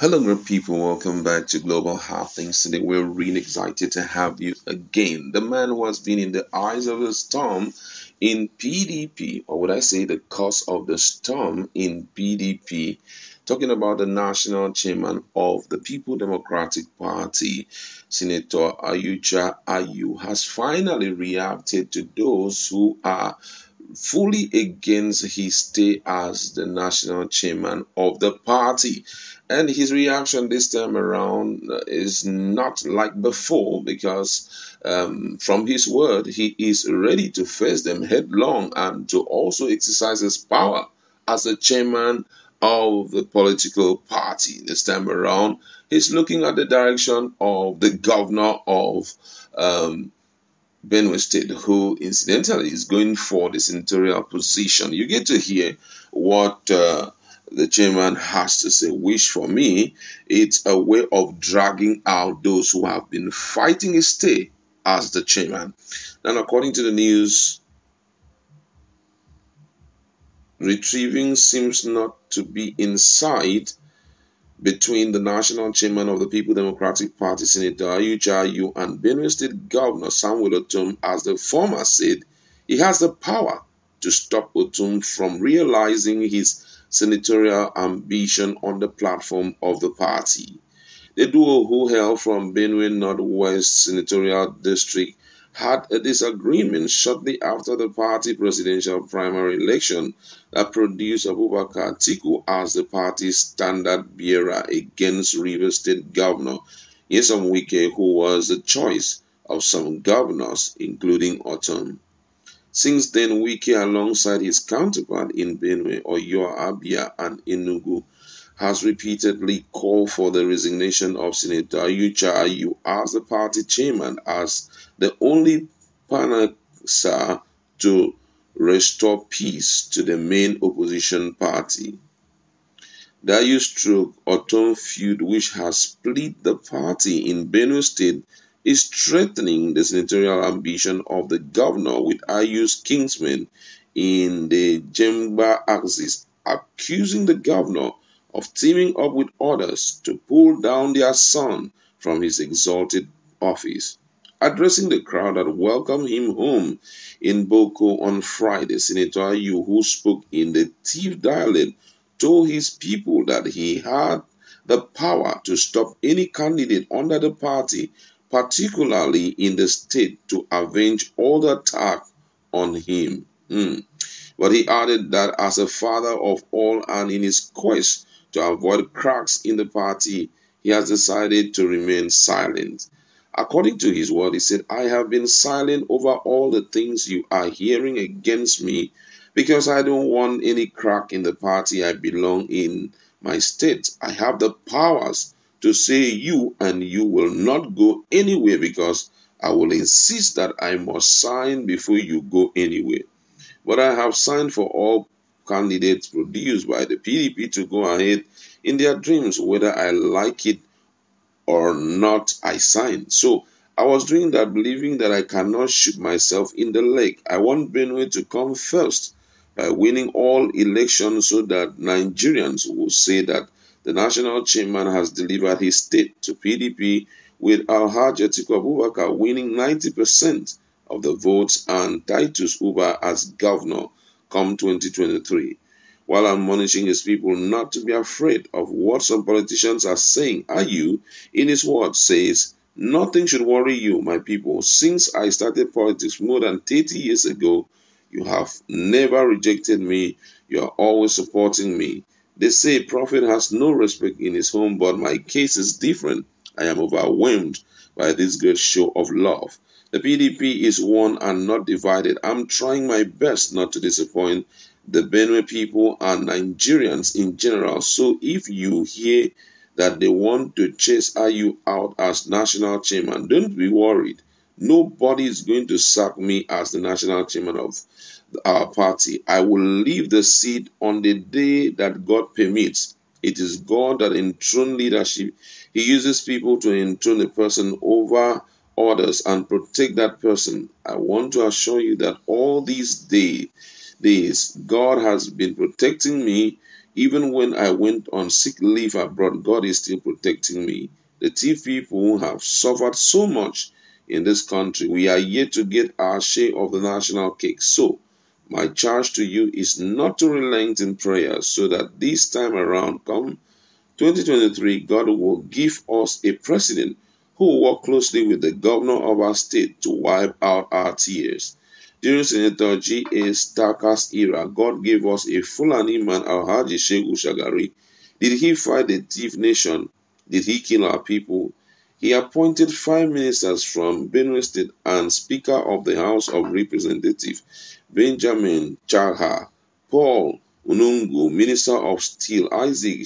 Hello, good people. Welcome back to Global Happenings. Today, we're really excited to have you again. The man who has been in the eyes of the storm in PDP, or would I say the cause of the storm in PDP, talking about the national chairman of the People Democratic Party, Senator Ayucha Ayu, has finally reacted to those who are fully against his stay as the national chairman of the party. And his reaction this time around is not like before because, from his word, he is ready to face them headlong and to also exercise his power as the chairman of the political party. This time around, he's looking at the direction of the governor of Benue State, who incidentally is going for the senatorial position. You get to hear what the chairman has to say, which for me, it's a way of dragging out those who have been fighting his stay as the chairman. And according to the news, retrieving seems not to be in sight between the national chairman of the People Democratic Party, Senator Ayucha Ayu, and Benue State Governor Samuel Otom, as the former said he has the power to stop Otom from realizing his senatorial ambition on the platform of the party. The duo, who hail from Benue Northwest Senatorial District, had a disagreement shortly after the party presidential primary election that produced Abubakar Atiku as the party's standard bearer against Rivers State Governor Nyesom Wike, who was the choice of some governors, including Otom. Since then, Wike, alongside his counterpart in Benue, Oyo, Abia, and Enugu, has repeatedly called for the resignation of Senator Ayucha Ayu as the party chairman as the only panacea to restore peace to the main opposition party. The Ayu-Otom feud, which has split the party in Benue State, is threatening the senatorial ambition of the governor, with Ayu's kinsmen in the Jemba axis accusing the governor of teaming up with others to pull down their son from his exalted office. Addressing the crowd that welcomed him home in Boko on Friday, Senator Ayu, who spoke in the Tiv dialect, told his people that he had the power to stop any candidate under the party, particularly in the state, to avenge all the attack on him. But he added that as a father of all and in his quest to avoid cracks in the party, he has decided to remain silent. According to his word, he said, I have been silent over all the things you are hearing against me because I don't want any crack in the party I belong in my state. I have the powers to say you and you will not go anywhere because I will insist that I must sign before you go anywhere. But I have signed for all candidates produced by the PDP to go ahead in their dreams, whether I like it or not. I signed. So I was doing that, believing that I cannot shoot myself in the leg. I want Benue to come first by winning all elections so that Nigerians will say that the national chairman has delivered his state to PDP, with Alhaji Atiku Abubakar winning 90% of the votes and Titus Uba as governor come 2023. While admonishing his people not to be afraid of what some politicians are saying, Ayu, in his words, says, nothing should worry you, my people. Since I started politics more than 30 years ago, you have never rejected me. You are always supporting me. They say prophet has no respect in his home, but my case is different. I am overwhelmed by this great show of love. The PDP is one and not divided. I'm trying my best not to disappoint the Benue people and Nigerians in general. So if you hear that they want to chase Ayu out as national chairman, don't be worried. Nobody is going to sack me as the national chairman of our party. I will leave the seat on the day that God permits. It is God that enthrones leadership. He uses people to enthrone a person over others and protect that person. I want to assure you that all these days, God has been protecting me, Even when I went on sick leave abroad, God is still protecting me. The thief people have suffered so much in this country. We are yet to get our share of the national cake. So, my charge to you is not to relent in prayer, so that this time around, come 2023, God will give us a president who will work closely with the governor of our state to wipe out our tears. During Senator G.A. Starker's era, God gave us a Fulani man, Alhaji Shehu Shagari. Did he fight the thief nation? Did he kill our people? He appointed 5 ministers from Benue State and Speaker of the House of Representatives, Benjamin Chalha, Paul Unungu, Minister of Steel, Isaac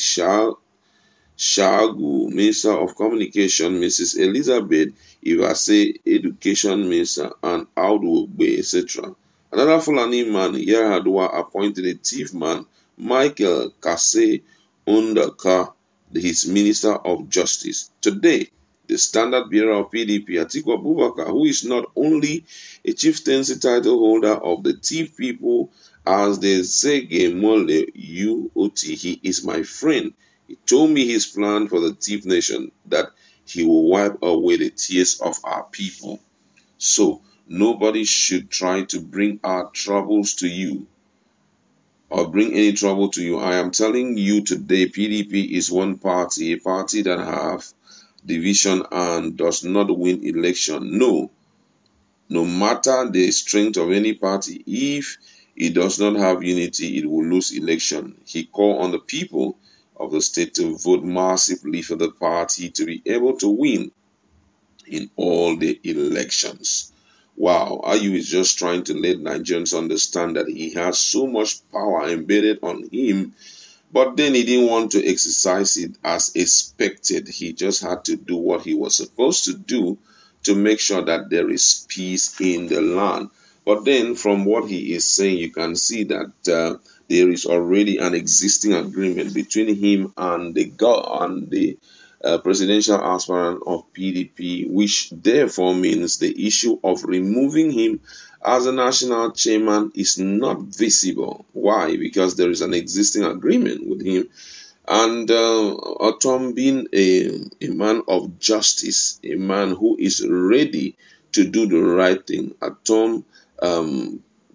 Shagu, Minister of Communication, Mrs. Elizabeth Ivase, Education Minister, and Audu Ogbe, etc. Another Fulani man, Yar'Adua, appointed a thief man, Michael Kase Undaka, his Minister of Justice. Today, the standard bearer of PDP, Atiku Abubakar, who is not only a chieftaincy title holder of the thief people, as the Zege Mole UOT, he is my friend. He told me his plan for the thief nation, that he will wipe away the tears of our people. So, nobody should try to bring our troubles to you or bring any trouble to you. I am telling you today, PDP is one party, a party that have division and does not win election. No matter the strength of any party, if it does not have unity, it will lose election. He called on the people of the state to vote massively for the party to be able to win in all the elections. Wow, Ayu is just trying to let Nigerians understand that he has so much power embedded on him, but then he didn't want to exercise it as expected. He just had to do what he was supposed to do to make sure that there is peace in the land. But then from what he is saying, you can see that there is already an existing agreement between him and the presidential aspirant of PDP, which therefore means the issue of removing him as a national chairman is not visible. Why? Because there is an existing agreement with him. And Ortom, being a man of justice, a man who is ready to do the right thing, Ortom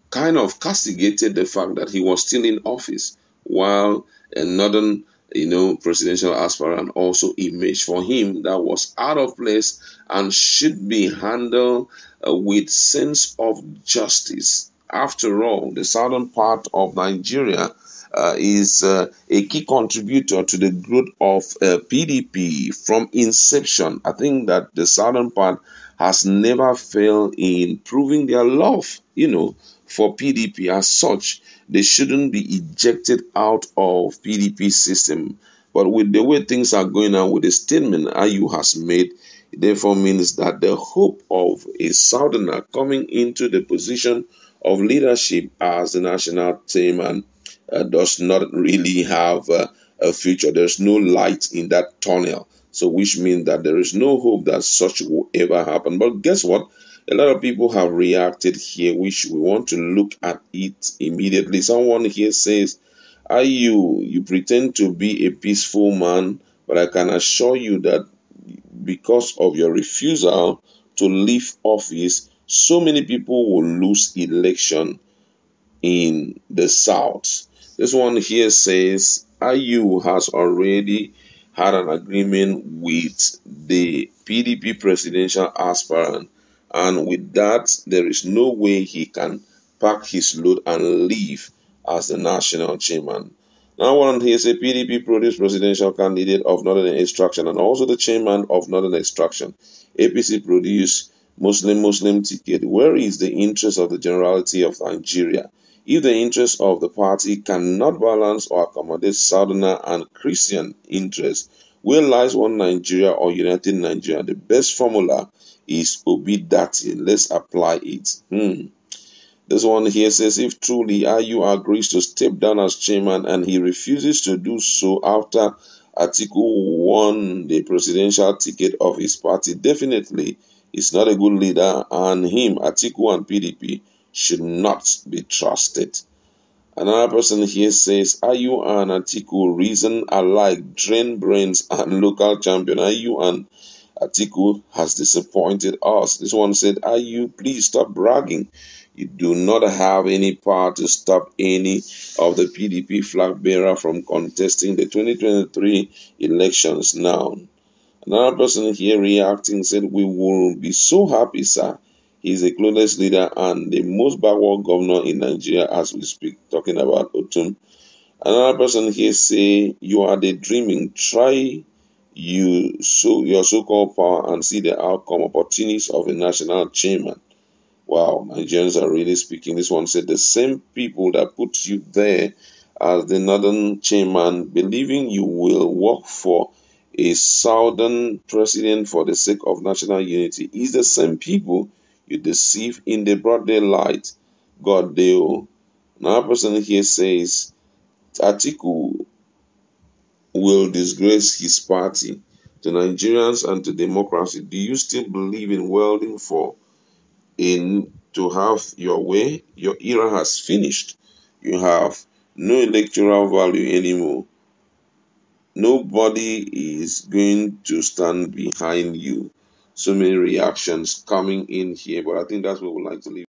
kind of castigated the fact that he was still in office while a northern presidential aspirant also emerged for him that was out of place and should be handled with sense of justice. After all, the southern part of Nigeria is a key contributor to the growth of PDP from inception. I think that the southern part has never failed in proving their love, for PDP. As such, they shouldn't be ejected out of PDP system. But with the way things are going on, with the statement Ayu has made, it therefore means that the hope of a southerner coming into the position of leadership as the national chairman does not really have a future. There's no light in that tunnel. So which means that there is no hope that such will ever happen. But guess what? A lot of people have reacted here, which we want to look at it immediately. Someone here says, you pretend to be a peaceful man, but I can assure you that because of your refusal to leave office, so many people will lose election in the south. This one here says Ayu has already had an agreement with the PDP presidential aspirant, and with that, there is no way he can pack his load and leave as the national chairman. Now, one here says PDP produced presidential candidate of Northern Extraction and also the chairman of Northern Extraction. APC produced Muslim ticket. Where is the interest of the generality of Nigeria? If the interest of the party cannot balance or accommodate Southerner and Christian interests, where lies one Nigeria or United Nigeria? The best formula is Obidati. Let's apply it. This one here says, if truly Ayu agrees to step down as chairman and he refuses to do so after Atiku won the presidential ticket of his party, definitely is not a good leader, and him, Atiku and PDP, should not be trusted. Another person here says, Ayu and Atiku reason alike, drain brains and local champion. Ayu and Atiku has disappointed us. This one said, Ayu, please stop bragging. You do not have any power to stop any of the PDP flag bearer from contesting the 2023 elections now. Another person here reacting said, we will be so happy, sir. He's a clueless leader and the most backward governor in Nigeria as we speak, talking about Otum. Another person here say, you are daydreaming. Try your so-called power and see the outcome opportunities of a national chairman. Wow, Nigerians are really speaking. This one said, the same people that put you there as the northern chairman, believing you will work for a southern president for the sake of national unity, is the same people you deceive in the broad daylight. God deal. Another person here says, Atiku will disgrace his party. To Nigerians and to democracy, do you still believe in welding for to have your way? Your era has finished. You have no electoral value anymore. Nobody is going to stand behind you. So many reactions coming in here, but I think that's what we would like to leave.